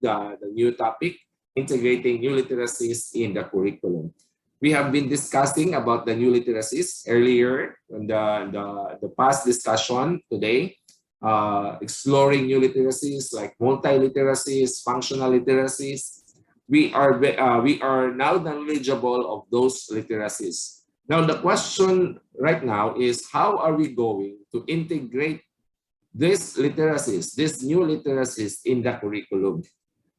the new topic, integrating new literacies in the curriculum. We have been discussing about the new literacies earlier in the past discussion today, exploring new literacies like multi-literacies, functional literacies. We are now knowledgeable of those literacies. Now, the question right now is, how are we going to integrate these literacies, these new literacies in the curriculum?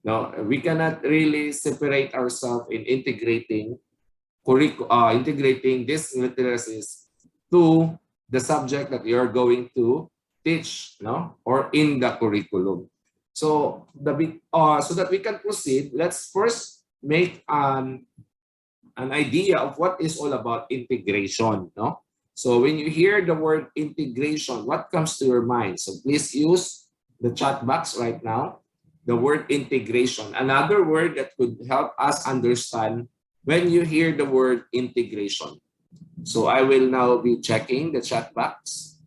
Now, we cannot really separate ourselves in integrating these literacies to the subject that you're going to teach, no, or in the curriculum. So so that we can proceed, let's first make an idea of what is all about integration, no? So when you hear the word integration, what comes to your mind? So please use the chat box right now, the word integration. Another word that could help us understand when you hear the word integration. So I will now be checking the chat box.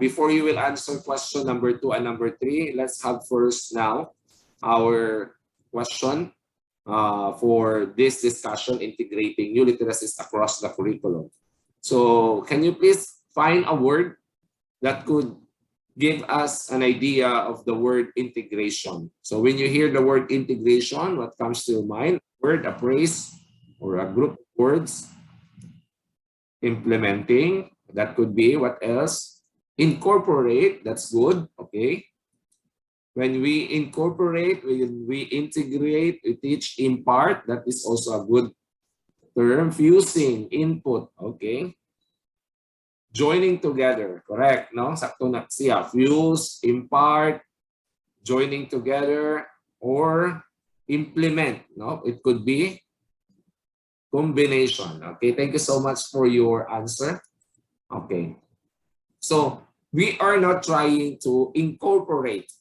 Before you will answer question number 2 and number 3, let's have first now our question for this discussion, integrating new literacies across the curriculum. So can you please find a word that could give us an idea of the word integration? So when you hear the word integration, what comes to your mind? Word, a phrase, or a group of words? Implementing, that could be. What else? Incorporate, that's good, okay. When we incorporate, when we integrate, we teach, impart, that is also a good term. Fusing, input, okay. Joining together, correct, no? Sakto na siya. Fuse, impart, joining together, or implement, no? It could be combination, okay. Thank you so much for your answer. Okay. So we are not trying to incorporate,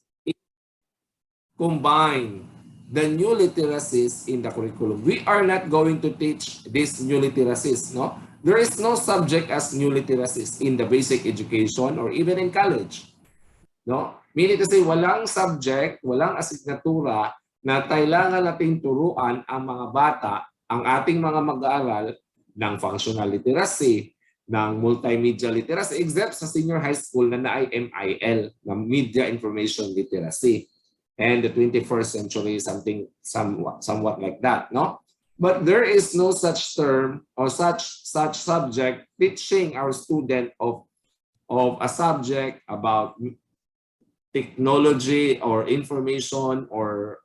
combine the new literacies in the curriculum. We are not going to teach these new literacies, no? There is no subject as new literacies in the basic education or even in college, no? Meaning to say, walang subject, walang asignatura na kailangan nating turuan ang mga bata, ang ating mga mag-aaral ng functional literacy, ng multimedia literacy, except sa senior high school na na-MIL, na Media Information Literacy. And the 21st century, somewhat like that, no? But there is no such term or such subject teaching our student of a subject about technology or information or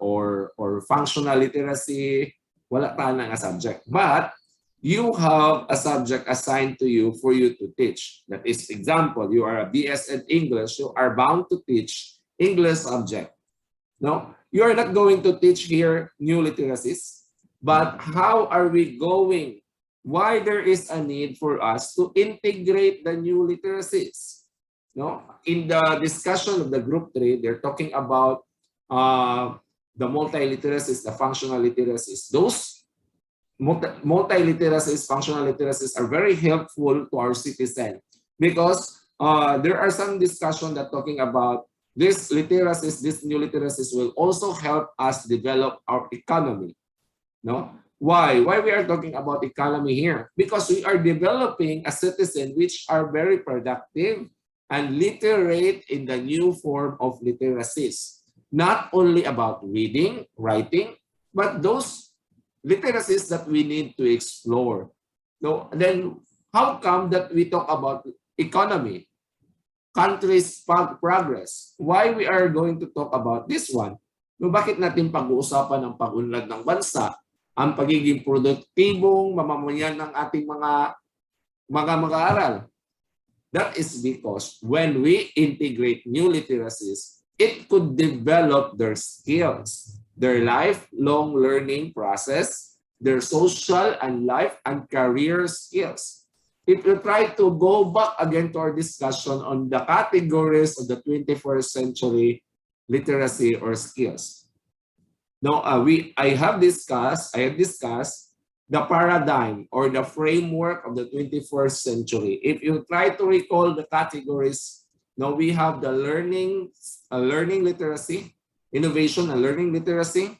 functional literacy. Wala pa na nga subject. But you have a subject assigned to you for you to teach. That is, example, you are a BS in English, you are bound to teach English subject. No, you are not going to teach here new literacies, but how are we going? Why there is a need for us to integrate the new literacies? No, in the discussion of the group 3, they're talking about the multi-literacies, the functional literacies. Those multi-literacies, functional literacies are very helpful to our citizen because there are some discussion that talking about these literacies, these new literacies will also help us develop our economy. No? Why? Why we are talking about economy here? Because we are developing a citizen which are very productive and literate in the new form of literacies. Not only about reading, writing, but those literacies that we need to explore. So then how come that we talk about economy? Country's progress. Why we are going to talk about this one? No, bakit natin pag-uusapan ang pag-unlad ng bansa, ang pagiging produktibong mamamayan ng ating mga mag-aaral? That is because when we integrate new literacies, it could develop their skills, their lifelong learning process, their social and life and career skills. If you try to go back again to our discussion on the categories of the 21st century literacy or skills. Now, I have discussed the paradigm or the framework of the 21st century. If you try to recall the categories, now we have the learning literacy, innovation and learning literacy,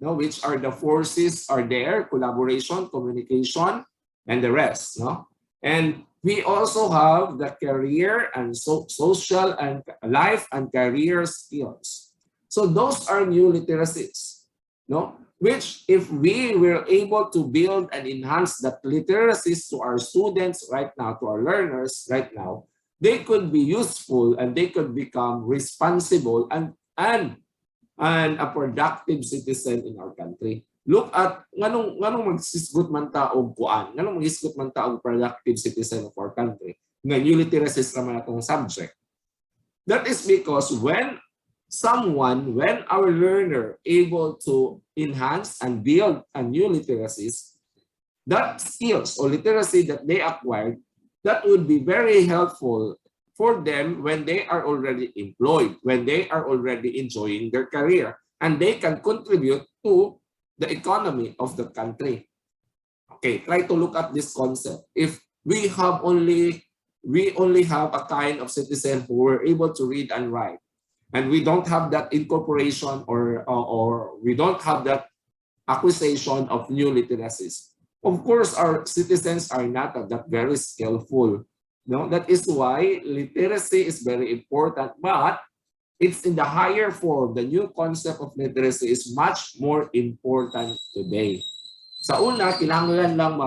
no, which are the forces are there, collaboration, communication, and the rest. No? And we also have the career and social and life and career skills. So those are new literacies, no? Which if we were able to build and enhance that literacies to our students right now, to our learners right now, they could be useful and they could become responsible and a productive citizen in our country. Look at nganong magsisgot man taog kuan, nganong magisgot man taog productive citizen of our country. Nga new literacies naman atong subject. That is because when our learner able to enhance and build a new literacies, that skills or literacy that they acquired, that would be very helpful for them when they are already employed, when they are already enjoying their career, and they can contribute to the economy of the country. Okay, try to look at this concept. If we only have a kind of citizen who were able to read and write, and we don't have that incorporation or we don't have that acquisition of new literacies, of course, our citizens are not that very skillful. No, that is why literacy is very important, but it's in the higher form. The new concept of literacy is much more important today. Sa una, kailangan lang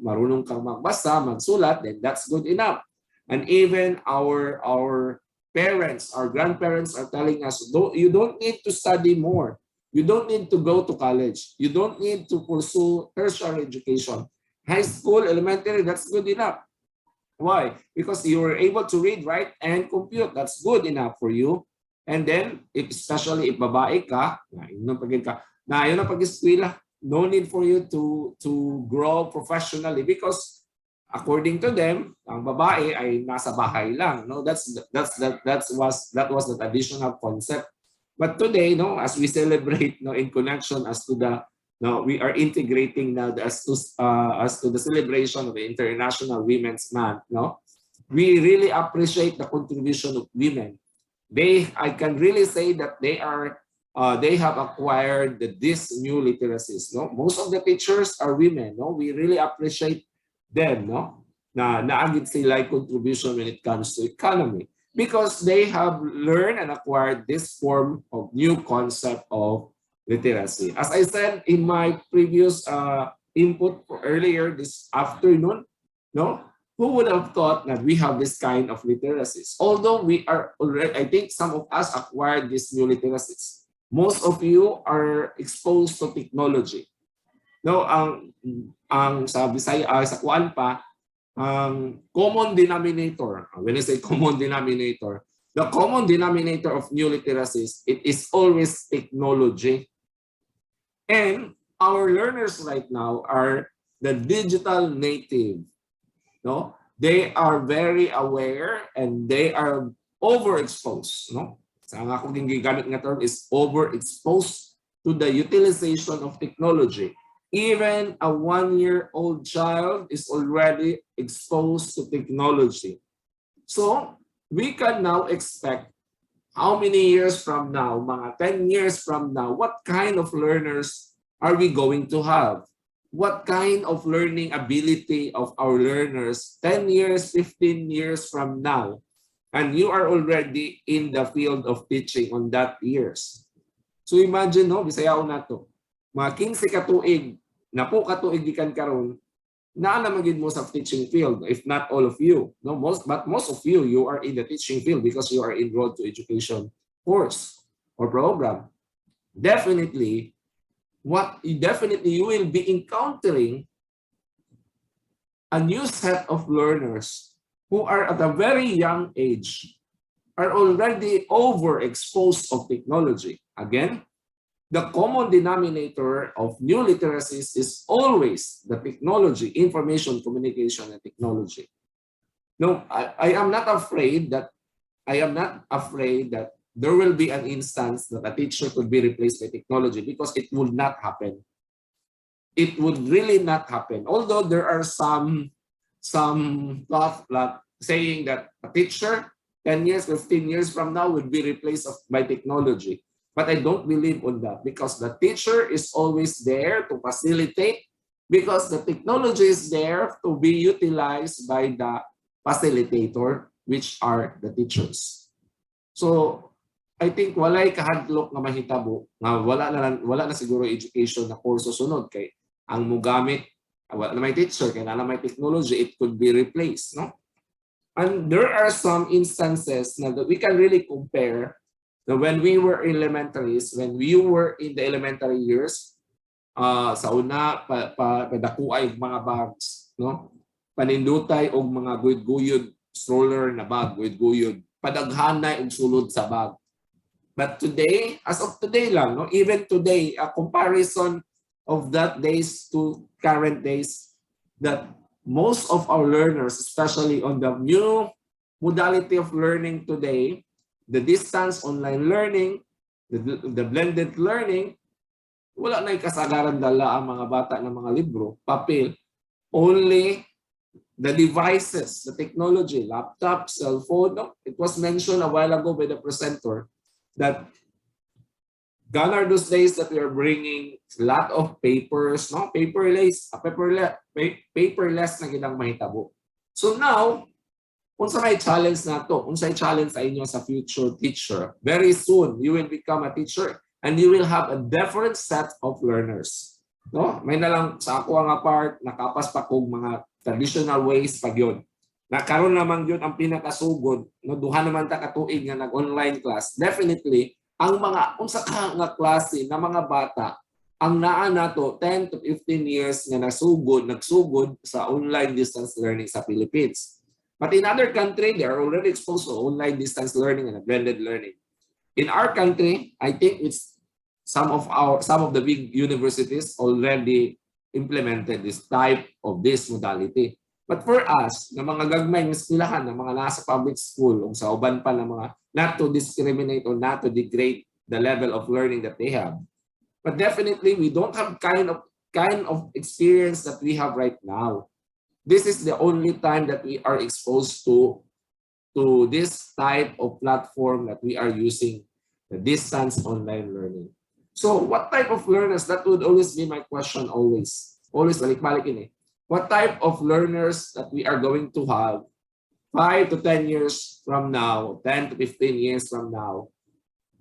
marunong kang magbasa, magsulat, then that's good enough. And even our parents, our grandparents are telling us, you don't need to study more. You don't need to go to college. You don't need to pursue tertiary education. High school, elementary, that's good enough. Why? Because you were able to read, write, and compute. That's good enough for you. And then, especially if babae ka, na yun ang pag-eskwela, no need for you to grow professionally because according to them, ang babae ay nasa bahay lang. No, that was the traditional concept. But today, no, as we celebrate, no, in connection as to the we are integrating now as to the celebration of the International Women's Month. No, we really appreciate the contribution of women. I can really say that they have acquired these new literacies. No, most of the teachers are women. No, we really appreciate them. No, naagit sila contribution when it comes to economy because they have learned and acquired this form of new concept of literacy. As I said in my previous input earlier this afternoon, no, who would have thought that we have this kind of literacies? Although we are already, I think some of us acquired these new literacies. Most of you are exposed to technology. No, ang sa Bisaya sa kuan pa, common denominator. When I say common denominator, the common denominator of new literacies, it is always technology. And our learners right now are the digital native. No, they are very aware and they are overexposed. No, sa nga akong gigamit nga term is overexposed to the utilization of technology. Even a 1-year-old child is already exposed to technology. So we can now expect how many years from now, mga 10 years from now, what kind of learners are we going to have? What kind of learning ability of our learners 10 years, 15 years from now? And you are already in the field of teaching on that years. So imagine, no, Bisaya na to. Mga 15 katuig, na po katuig gikan karon, naanamagid mo sa teaching field, if not all of you. No, most of you, you are in the teaching field because you are enrolled to education course or program. Definitely, you will be encountering a new set of learners who are at a very young age, are already overexposed of technology. Again, the common denominator of new literacies is always the technology, information, communication, and technology. No, I am not afraid that there will be an instance that a teacher could be replaced by technology because it would not happen. It would really not happen. Although there are some thought saying that a teacher 10 years, 15 years from now would be replaced by technology. But I don't believe on that because the teacher is always there to facilitate because the technology is there to be utilized by the facilitator, which are the teachers. So, I think walay kahadlok nga mahitabo nga wala na siguro education na kurso sunod kay ang mugamit wala na may teacher kay na may technology, it could be replaced, no? And there are some instances na that we can really compare that when we were elementaries, when we were in the elementary years, sa una padakuay mga bags, no? Panindutay og mga guyod-guyod stroller na bag, guyod-guyod, padaghanay og sulod sa bag. But today, as of today lang, no, even today, a comparison of that days to current days, that most of our learners, especially on the new modality of learning today, the distance online learning, the blended learning, wala na kasagaran dala ang mga bata ng mga libro, papel, only the devices, the technology, laptop, cell phone. No? It was mentioned a while ago by the presenter that gone are those days that we are bringing a lot of papers, no? Paperless na ginang mahitabo. So now, unsa may challenge na to? Unsay challenge sa inyo sa future teacher? Very soon, you will become a teacher and you will have a different set of learners. No? May na lang sa ako ang part, nakapas pa kong mga traditional ways pag yun. Nakaroon naman yun ang pinakasugod, no, duha naman ta katuig nga nag-online class. Definitely, ang mga unsa ka nga klase na mga bata ang naa nato 10 to 15 years nga nagsugod sa online distance learning sa Philippines. But in other country, they are already exposed to online distance learning and blended learning. In our country, I think it's some of the big universities already implemented this type of this modality. But for us, na mga gagmay ng eskwelahan, na mga nasa public school, o sa uban pa ng mga not to discriminate or not to degrade the level of learning that they have. But definitely, we don't have kind of experience that we have right now. This is the only time that we are exposed to this type of platform that we are using, the distance online learning. So what type of learners? That would always be my question always. Always balik-balik ini. What type of learners that we are going to have 5 to 10 years from now, 10 to 15 years from now,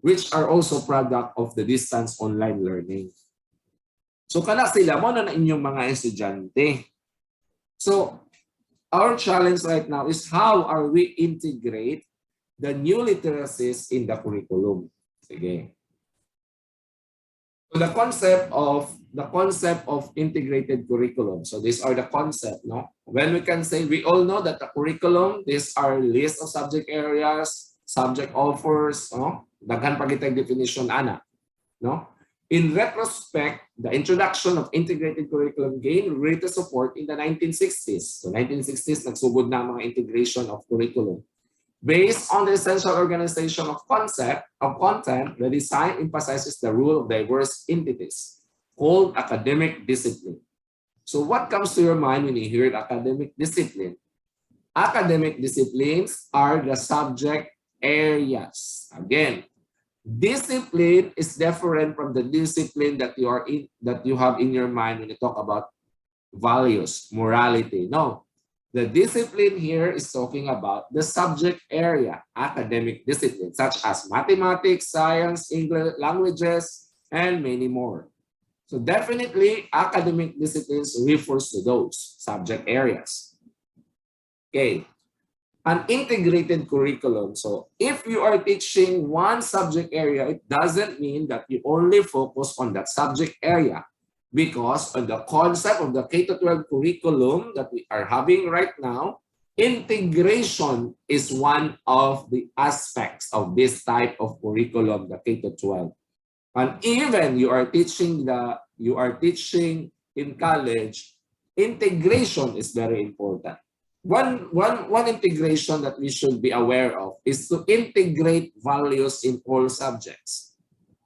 which are also product of the distance online learning. So kana sila mo na inyong mga estudyante. So our challenge right now is how are we integrate the new literacies in the curriculum. Sige. So the concept of integrated curriculum. So these are the concept, no? When we can say, we all know that the curriculum, these are list of subject areas, subject offers, no? Daghan pagitag definition ana, no? In retrospect, the introduction of integrated curriculum gained greater support in the 1960s. So 1960s nagsugod na mga integration of curriculum. Based on the essential organization of content, the design emphasizes the rule of diverse entities called academic discipline. So what comes to your mind when you hear academic discipline? Academic disciplines are the subject areas. Again, discipline is different from the discipline that you have in your mind when you talk about values, morality. No. The discipline here is talking about the subject area, academic disciplines, such as mathematics, science, English, languages, and many more. So definitely, academic disciplines refers to those subject areas. Okay. An integrated curriculum. So if you are teaching one subject area, it doesn't mean that you only focus on that subject area. Because on the concept of the K-12 curriculum that we are having right now, integration is one of the aspects of this type of curriculum, the K-12. And even you are teaching in college, integration is very important. One integration that we should be aware of is to integrate values in all subjects.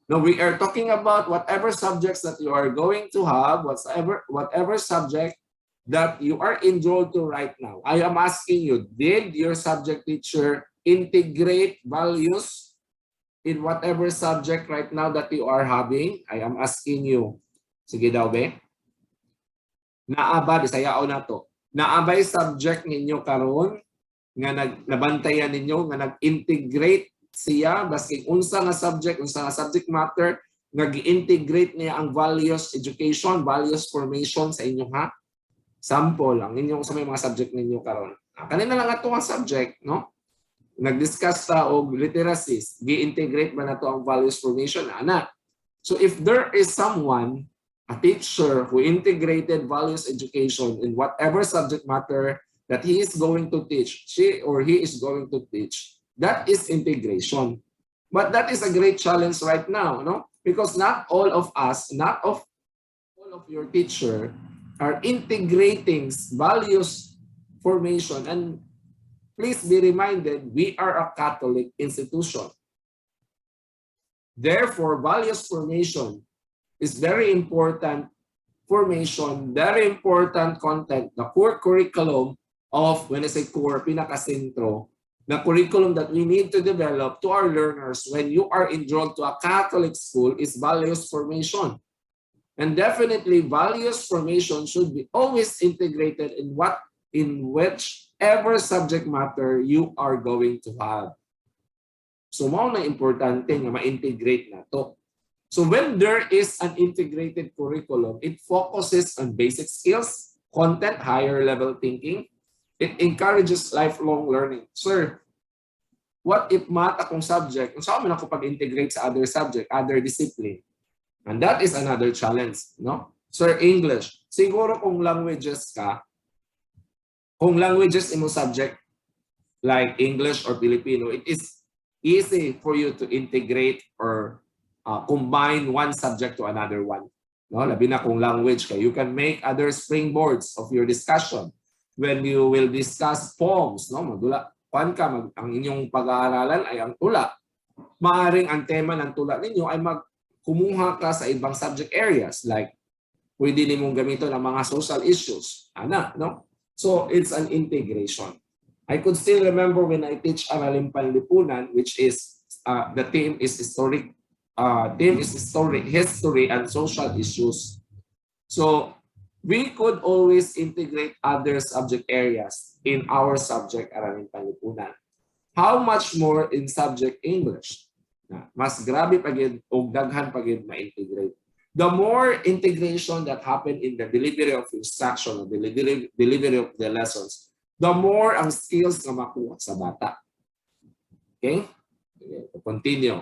Now we are talking about whatever subjects that you are going to have, whatever subject that you are enrolled to right now. I am asking you, did your subject teacher integrate values in whatever subject right now that you are having. I am asking you. Sige daw, be. Naaba, Bisayao na to. Naabay subject ninyo karon nga nabantayan ninyo nga nag-integrate siya basig unsa nga subject matter nag-integrate niya ang values education, values formation sa inyo ha. Sample ang inyong sa may mga subject ninyo karon. Kanina lang ato ang subject, no? Nag-discuss ta og literacies, gi-integrate ba nato ang values formation ana. So if there is someone, a teacher who integrated values education in whatever subject matter that he is going to teach, she or he is going to teach, that is integration. But that is a great challenge right now, no? Because not all of us, not all of your teacher are integrating values formation. And please be reminded, we are a Catholic institution. Therefore, values formation is very important formation, very important content, the core curriculum of, when I say core, pinakasentro, the curriculum that we need to develop to our learners when you are enrolled to a Catholic school is values formation. And definitely values formation should be always integrated in whichever subject matter you are going to have. So mao na importante nga ma-integrate na to. So when there is an integrated curriculum, it focuses on basic skills, content, higher level thinking. It encourages lifelong learning. Sir, what if math akong subject? Saan man ako pag-integrate sa other subject, other discipline? And that is another challenge, no? Sir, English. Siguro kung languages ka, kung languages imo subject like English or Filipino, it is easy for you to integrate or combine one subject to another one. No? Labi na kung language ka, you can make other springboards of your discussion when you will discuss poems. No? Magdula, ang inyong pag-aaralan ay ang tula. Maaring ang tema ng tula ninyo ay kumuha ka sa ibang subject areas like pwede nimong gamiton ang mga social issues. No? So it's an integration. I could still remember when I teach Araling Panlipunan, which is the theme is history and social issues. So we could always integrate other subject areas in our subject Araling Panlipunan. How much more in subject English? Mas grabe pagid o daghan pagid ma-integrate. The more integration that happen in the delivery of instruction, the delivery of the lessons, the more ang skills na makuha sa bata. Okay? Continue.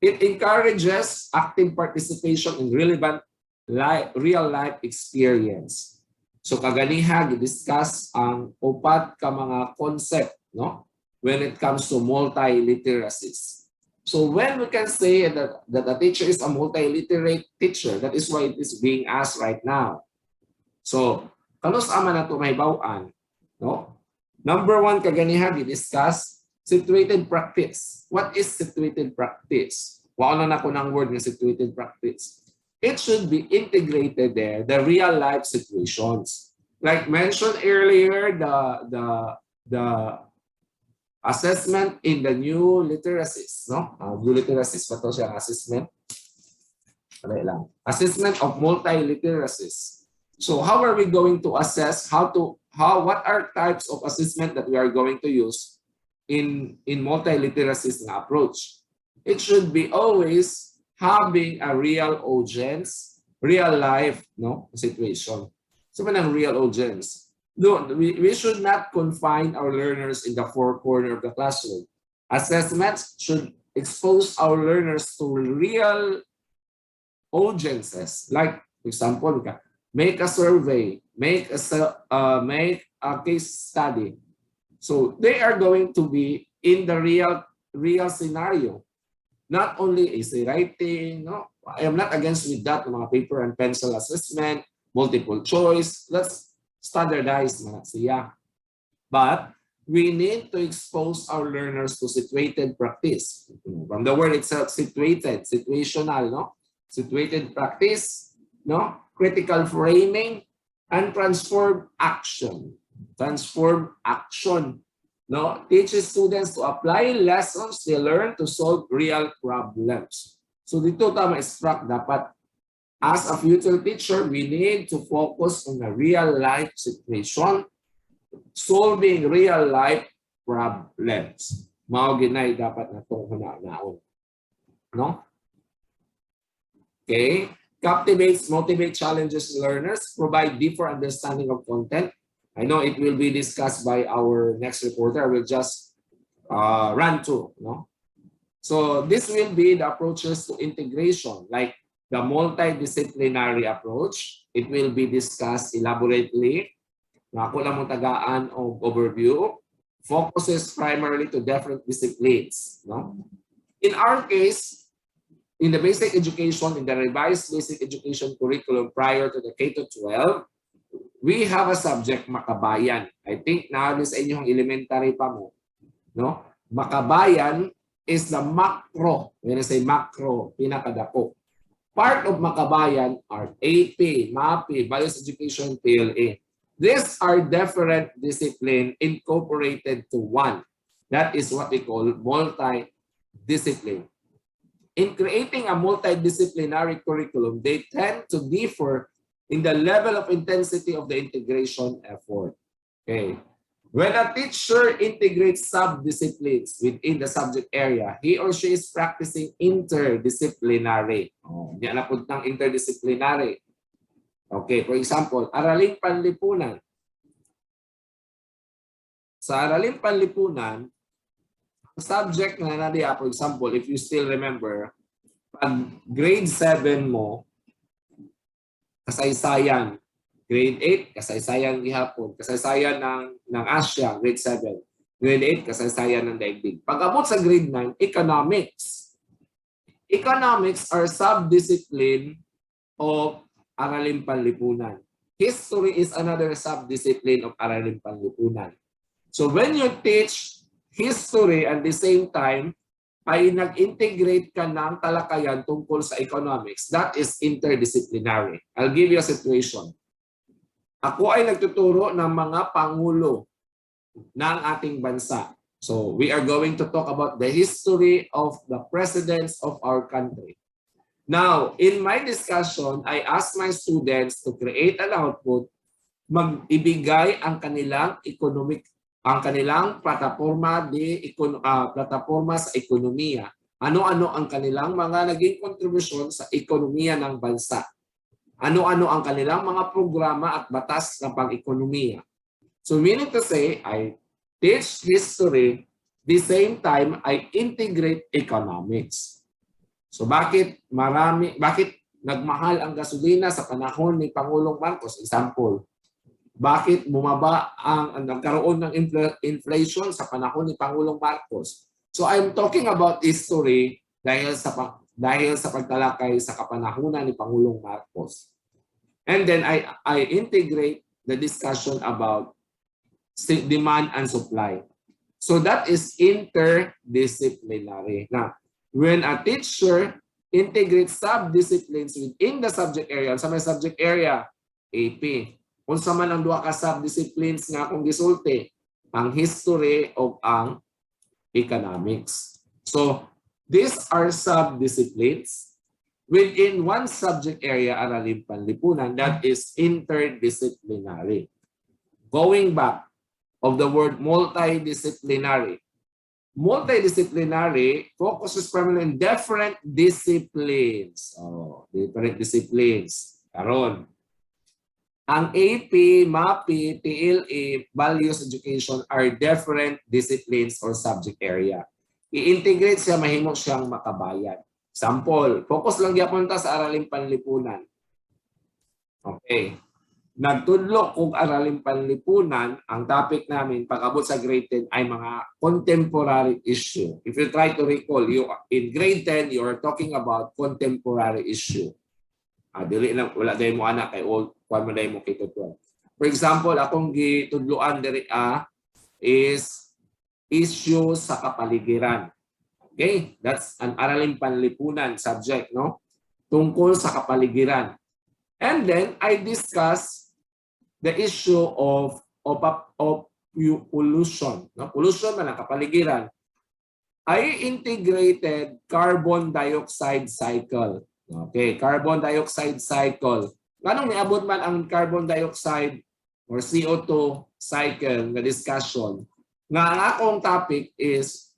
It encourages active participation in relevant real-life experience. So kaganiha, discuss ang upat ka mga concept, no? When it comes to multiliteracies. So when we can say that a teacher is a multiliterate teacher, that is why it is being asked right now. So, kanos ama na ito mahibawaan? No? Number one, kaganiha, discuss situated practice. What is situated practice? Wala na ko ng word ng situated practice. It should be integrated there, the real life situations. Like mentioned earlier, the assessment in the new literacies, no? New literacies, pa to siya assessment. Assessment of multiliteracies. So how are we going to assess what are types of assessment that we are going to use in multiliteracies na approach? It should be always having a real audience, real life, no, situation. So manang real audience. No, we should not confine our learners in the four corners of the classroom. Assessments should expose our learners to real audiences. Like, for example, make a survey, make a case study. So they are going to be in the real scenario. Not only essay writing, no? I am not against with that, mga paper and pencil assessment, multiple choice. Let's standardized na siya. But we need to expose our learners to situated practice. From the word itself, situated, situational, no? Situated practice, no? Critical framing, and transform action. Transform action. no, teaches students to apply lessons they learn to solve real problems. So dito tama struck, dapat as a future teacher, we need to focus on a real life situation, solving real life problems. Mao ginay dapat natong hunahon, no? Okay? Captivates, motivate, challenges learners, provide deeper understanding of content. I know it will be discussed by our next reporter. I will just run through. No? So this will be the approaches to integration, like the multidisciplinary approach. It will be discussed elaborately. Ako lang mong tagaan o overview. Focuses primarily to different disciplines. No? In our case, in the basic education, in the revised basic education curriculum prior to the K-12, we have a subject, makabayan. I think na sa inyong elementary pa mo. No? Makabayan is the macro. When I say macro, pinakadako. Part of makabayan are AP, MAPE, Bios Education, PLA. These are different disciplines incorporated to one. That is what we call multidiscipline. In creating a multidisciplinary curriculum, they tend to differ in the level of intensity of the integration effort. Okay. When a teacher integrates sub-disciplines within the subject area, he or she is practicing interdisciplinary. Yan na po ng interdisciplinary. Okay, for example, araling panlipunan. Sa araling panlipunan, subject na nadiya, for example, if you still remember, pag grade 7 mo, kasaysayan. Grade 8, kasaysayan gihapon. Kasaysayan ng Asia, grade 7. Grade 8, kasaysayan ng daigdig. Pag abot sa grade 9, economics. Economics are sub-discipline of araling panlipunan. History is another sub-discipline of araling panlipunan. So when you teach history at the same time, ay nag-integrate ka ng talakayan tungkol sa economics. That is interdisciplinary. I'll give you a situation. Ako ay nagtuturo ng mga pangulo ng ating bansa. So we are going to talk about the history of the presidents of our country. Now, in my discussion, I ask my students to create an output, mag-ibigay ang kanilang plataforma plataforma sa ekonomiya. Ano-ano ang kanilang mga naging kontribusyon sa ekonomiya ng bansa? Ano-ano ang kanilang mga programa at batas ng pang-ekonomiya? So meaning to say, I teach history, the same time I integrate economics. So bakit nagmahal ang gasolina sa panahon ni Pangulong Marcos? Example. Bakit bumaba nagkaroon ng inflation sa panahon ni Pangulong Marcos? So I'm talking about history dahil sa pagtalakay sa kapanahunan ni Pangulong Marcos. And then I integrate the discussion about demand and supply. So that is interdisciplinary. Now, when a teacher integrates sub-disciplines within the subject area, sa may subject area, AP, kung sa man ang duha ka sub-disciplines nga akong gisulti, ang history o ang economics. So, these are sub-disciplines within one subject area, araling panlipunan, that is interdisciplinary. Going back of the word multidisciplinary. Multidisciplinary focuses primarily on different disciplines. Different disciplines. Karon, ang AP, MAPE, PLA, Values Education are different disciplines or subject area. I-integrate siya, mahimo siyang makabayan. Sample, focus lang yapon ta sa araling panlipunan. Okay. Nagtudlo kung araling panlipunan, ang topic namin pag-abot sa grade 10 ay mga contemporary issue. If you try to recall, in grade 10, you are talking about contemporary issue. Dili na wala day mo anak kay old kwan mo day mo kay tutwa. For example, akong gitudloan diri is issue sa kapaligiran. Okay? That's an araling panlipunan subject, no? Tungkol sa kapaligiran. And then I discuss the issue of pollution, no? Pollution man ang kapaligiran, ay integrated carbon dioxide cycle. Okay, carbon dioxide cycle. Anong niabot man ang carbon dioxide or CO2 cycle na discussion? Nga ang akong topic is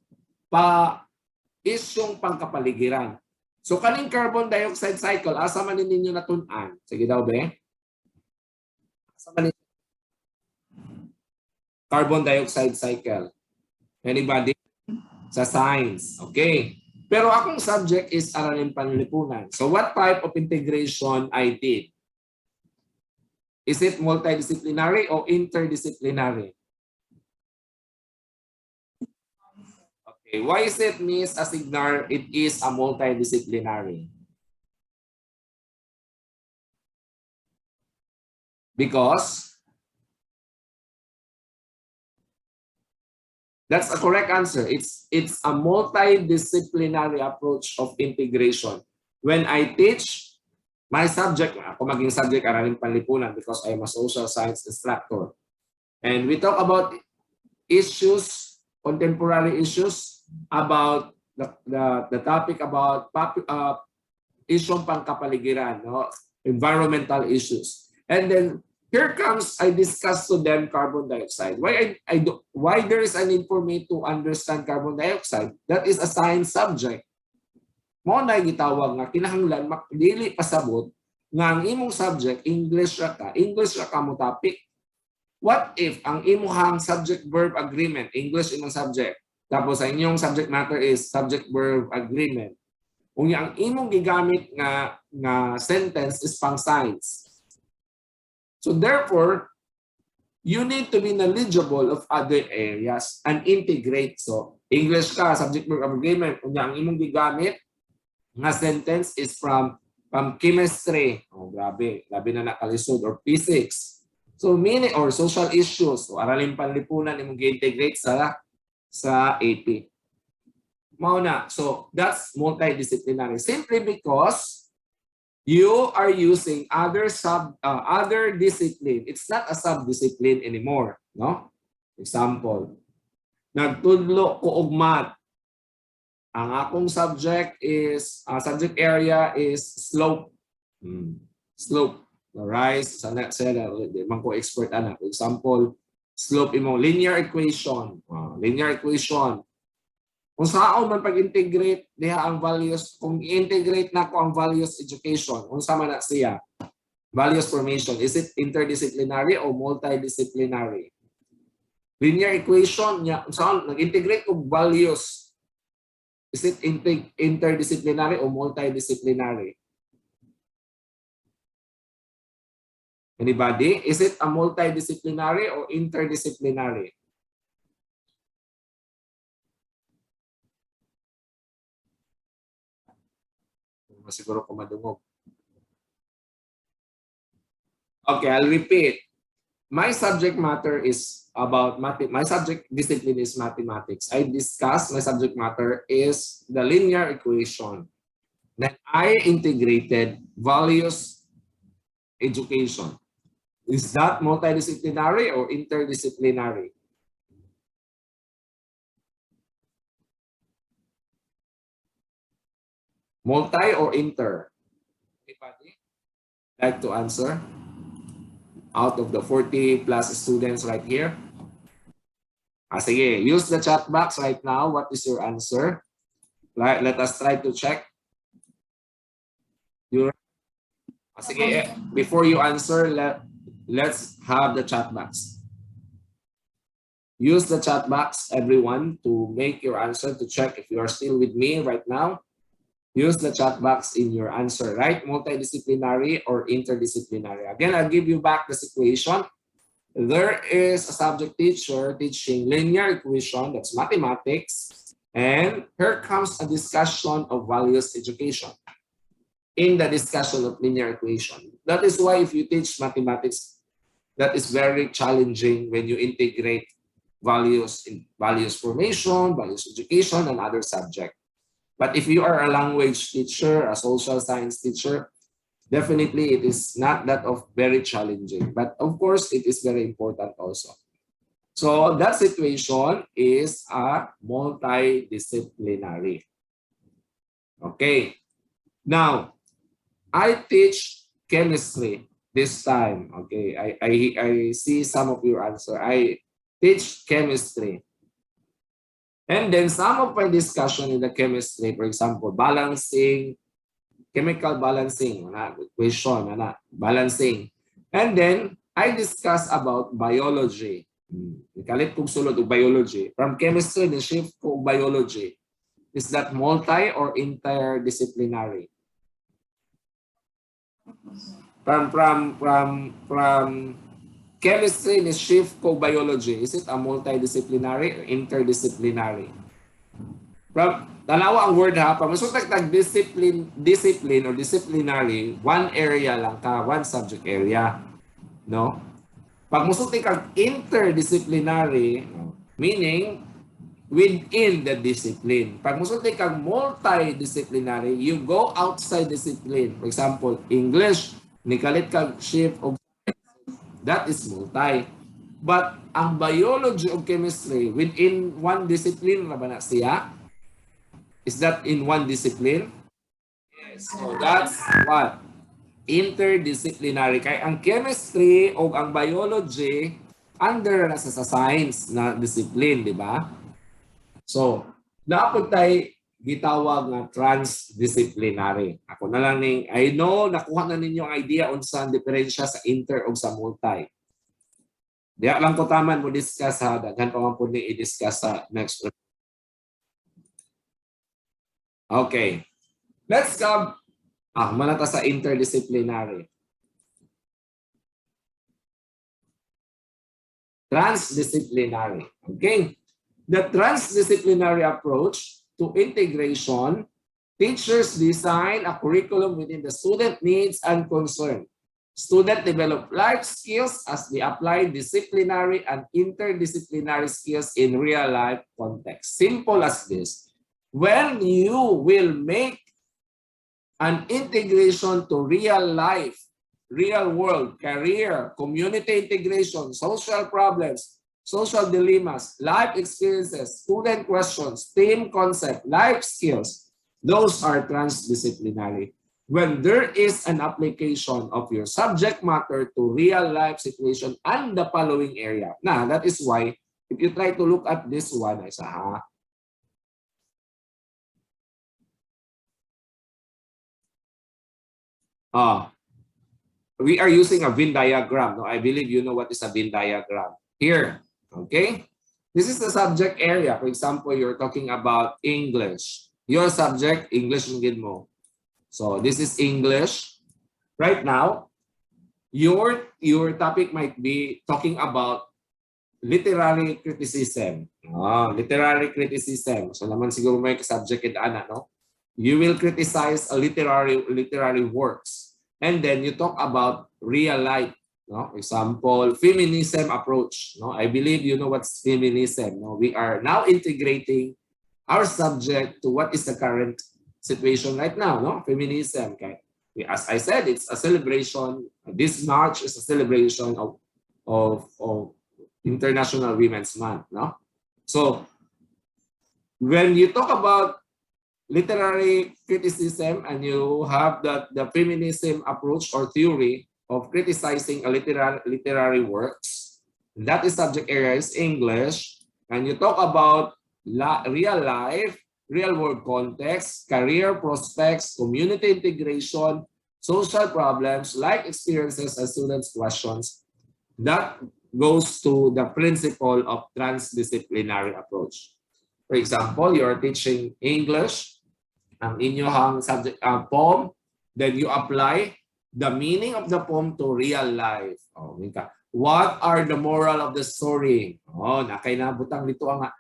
isyong pangkapaligiran. So kaning carbon dioxide cycle, asa man ninyo natun-an? Sige daw, be. Asa man ninyo? Carbon dioxide cycle. Anybody? Sa science. Okay. Pero akong subject is aralin panlipunan. So what type of integration I did? Is it multidisciplinary or interdisciplinary? Okay. Why is it, Miss Asignar, it is a multidisciplinary? Because that's a correct answer. It's a multidisciplinary approach of integration. When I teach my subject, ako maging subject aralin panlipunan because I am a social science instructor. And we talk about issues, contemporary issues, about the topic about isyong pangkapaligiran, no? Environmental issues. And then here comes, I discuss to them carbon dioxide. Why there is a need for me to understand carbon dioxide? That is a science subject. Mo na gitawag nga kinahanglan dili pasabot nga ang imong subject English ra ka mo topic. What if ang imong subject verb agreement, English imong subject, tapos ang inyong subject matter is subject verb agreement. Unya ang imong gigamit nga sentence is pang science. So therefore, you need to be knowledgeable of other areas and integrate. So English ka, subject verb agreement. Kung ang imong gigamit nga sentence is from chemistry. Oh, grabe na nakalisod. Or physics. So meaning, or social issues. So aralin panlipunan imong gi-integrate sa AP. Mao na. So that's multidisciplinary. Simply because you are using other discipline. It's not a sub-discipline anymore, no? Example, nagtudlo ko og math. Ang akong subject area is slope. Slope. Rise, sana di man ko expert ana. For example, slope imong linear equation. Linear equation. Kung saan man pag-integrate diha ang values, kung i-integrate na ko ang values education, unsa man na siya? Values formation, is it interdisciplinary o multidisciplinary? Linear equation nya, saan nag-integrate ko values, is it interdisciplinary o multidisciplinary? Anybody? Is it a multidisciplinary or interdisciplinary? Siguro ko madungog. Okay, I'll repeat. My subject matter is about my subject discipline is mathematics. I discussed my subject matter is the linear equation. Then I integrated values education. Is that multidisciplinary or interdisciplinary? Multi or inter? Anybody like to answer? Out of the 40 plus students right here. Sige, use the chat box right now. What is your answer? Let us try to check. Sige, before you answer, let's have the chat box. Use the chat box, everyone, to make your answer, to check if you are still with me right now. Use the chat box in your answer, right? Multidisciplinary or interdisciplinary. Again, I'll give you back the situation. There is a subject teacher teaching linear equation, that's mathematics, and here comes a discussion of values education in the discussion of linear equation. That is why if you teach mathematics, that is very challenging when you integrate values in values formation, values education, and other subjects. But if you are a language teacher, a social science teacher, definitely it is not that of very challenging. But of course, it is very important also. So that situation is a multidisciplinary. Okay. Now, I teach chemistry this time. Okay. I see some of your answer. I teach chemistry. And then some of my discussion in the chemistry, for example, balancing, chemical balancing, equation, balancing. And then I discuss about biology. Ikalit kong sulod o biology. From chemistry, the shift ko biology. Is that multi or interdisciplinary? From chemistry, the shift ko biology. Is it a multidisciplinary or interdisciplinary? From tanawa ang word ha, pag masutag discipline or disciplinary, one area lang ka, one subject area, no? Pag musutag kag interdisciplinary, meaning within the discipline. Pag musutag kag multidisciplinary, you go outside discipline. For example, English, nikalit kag shift of that is multi. But ang biology o chemistry within one discipline ra ba na siya? Is that in one discipline? Yes. So that's what? Interdisciplinary. Kaya ang chemistry o ang biology under na sa science na discipline, di ba? So, dapat tayo gitawag na transdisciplinary. Ako na lang ning, I know, nakuha na ninyo ang idea on sa diferensya sa inter o sa multi. Diya lang ko taman mo discuss ha. Daghan pa man po ni i-discuss sa next. Okay. Let's go. Manata sa interdisciplinary. Transdisciplinary. Okay. The transdisciplinary approach to integration, teachers design a curriculum within the student needs and concern. Students develop life skills as they apply disciplinary and interdisciplinary skills in real life context. Simple as this. When you will make an integration to real life, real world, career, community integration, social problems, social dilemmas, life experiences, student questions, team concept, life skills, those are transdisciplinary. When there is an application of your subject matter to real life situation and the following area. Now, that is why if you try to look at this one, we are using a Venn diagram. No? I believe you know what is a Venn diagram. Here, okay? This is the subject area. For example, you're talking about English. Your subject, English mungkin mo. So this is English. Right now, your topic might be talking about literary criticism. Literary criticism. So naman siguro may subject ito, no? You will criticize a literary works. And then you talk about real life. No? Example, feminism approach. No? I believe you know what's feminism. No? We are now integrating our subject to what is the current situation right now. No? Feminism. Okay? As I said, it's a celebration. This March is a celebration of International Women's Month. No? So, when you talk about literary criticism and you have the feminism approach or theory of criticizing a literary works, that is subject area is English, and you talk about real life, real world context, career prospects, community integration, social problems, life experiences, and students' questions, that goes to the principle of transdisciplinary approach. For example, you are teaching English, ang inyong subject poem, then you apply the meaning of the poem to real life. What are the moral of the story? Nakay nabutang dito ang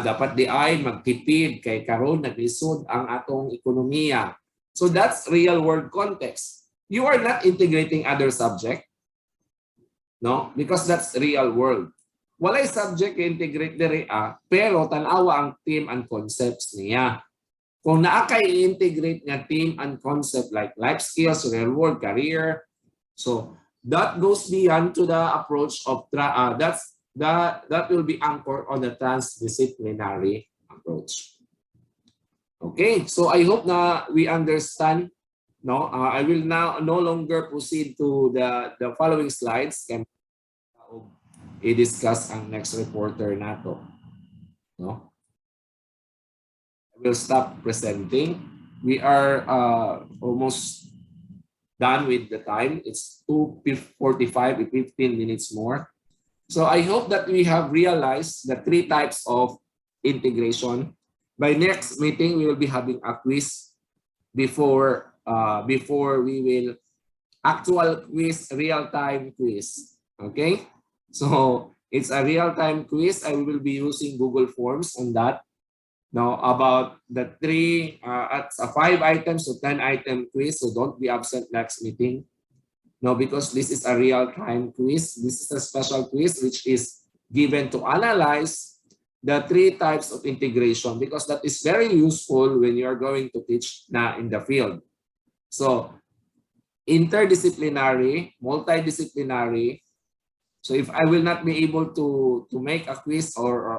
dapat di ay magtipid kay karon naglisod ang atong ekonomiya. So that's real world context. You are not integrating other subject, no? Because that's real world. Walay subject integrate diri pero tanawa ang theme and concepts niya. Kung naakay i-integrate nga theme and concept like life skills, real world, career, so that goes beyond to the approach of that will be anchored on the transdisciplinary approach. Okay, so I hope na we understand. No, I will now no longer proceed to the following slides. Can i-discuss ang next reporter nato. No, I will stop presenting. We are almost done with the time. It's 2:45, 15 minutes more. So I hope that we have realized the three types of integration. By next meeting, we will be having a quiz before we will actual quiz, real-time quiz. Okay? So it's a real-time quiz. I will be using Google Forms on that. Now about the at 5 items to 10 item quiz. So don't be absent next meeting. No, because this is a real-time quiz. This is a special quiz which is given to analyze the three types of integration, because that is very useful when you are going to teach na in the field. So interdisciplinary, multidisciplinary. So if I will not be able to make a quiz or